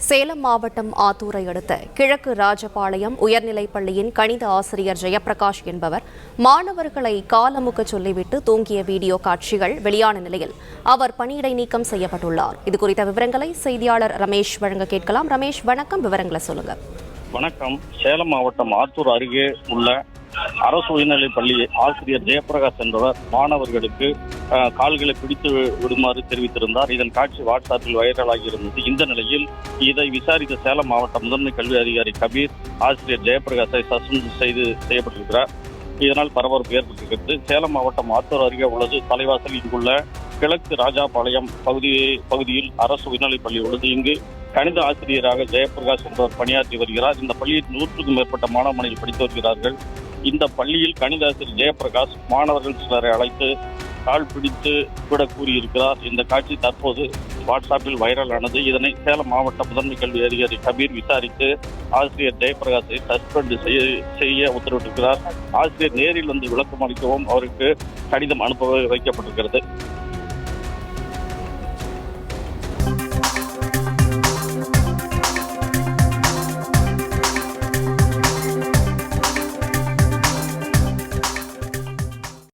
சேலம் மாவட்டம் ஆத்தூரை அடுத்த கிழக்கு ராஜபாளையம் உயர்நிலைப் பள்ளியின் கணித ஆசிரியர் ஜெயப்பிரகாஷ் என்பவர் மாணவர்களை காலமுக்க சொல்லிவிட்டு தூங்கிய வீடியோ காட்சிகள் வெளியான நிலையில் அவர் பணியிடை நீக்கம் செய்யப்பட்டுள்ளார். இதுகுறித்த விவரங்களை செய்தியாளர் ரமேஷ் வழங்க கேட்கலாம். ரமேஷ், வணக்கம். விவரங்களை சொல்லுங்க. வணக்கம். சேலம் மாவட்டம் ஆத்தூர் அருகே உள்ள அரசு உயர்நிலைப் பள்ளி ஆசிரியர் ஜெயப்பிரகாஷ் என்பவர் மாணவர்களுக்கு கால்களை பிடித்து விடுமாறு தெரிவித்திருந்தார். இதன் காட்சி வாட்ஸ்அப்பில் வைரலாகி இருந்தது. இந்த நிலையில் இதை விசாரித்த சேலம் மாவட்ட முதன்மை கல்வி அதிகாரி கபீர் ஆசிரியர் ஜெயப்பிரகாஷை சஸ்பெண்ட் செய்யப்பட்டிருக்கிறார். இதனால் பரபரப்பு ஏற்பட்டிருக்கிறது. சேலம் மாவட்டம் ஆத்தூர் அருகே உள்ளது தலைவாசல். இங்குள்ள கிழக்கு ராஜாபாளையம் பகுதியில் அரசு உயர்நிலைப் பள்ளி உள்ளது. இங்கு கணித ஆசிரியராக ஜெயப்பிரகாஷ் என்பவர் பணியாற்றி வருகிறார். இந்த பள்ளியில் 100க்கும் மேற்பட்ட மாணவர்கள் படித்து வருகிறார்கள். இந்த பள்ளியில் கணித ஆசிரியர் ஜெயப்பிரகாஷ் மாணவர்கள் சிலரை அழைத்து கால் பிடித்து விட கூறியிருக்கிறார். இந்த காட்சி தற்போது வாட்ஸ்அப்பில் வைரலானது. இதனை சேலம் மாவட்ட முதன்மை கல்வி அதிகாரி கபீர் விசாரித்து ஆசிரியர் ஜெயப்பிரகாஷை சஸ்பெண்ட் செய்ய உத்தரவிட்டிருக்கிறார். ஆசிரியர் நேரில் வந்து விளக்கம் அளிக்கவும் அவருக்கு கடிதம் அனுப்ப வைக்கப்பட்டிருக்கிறது.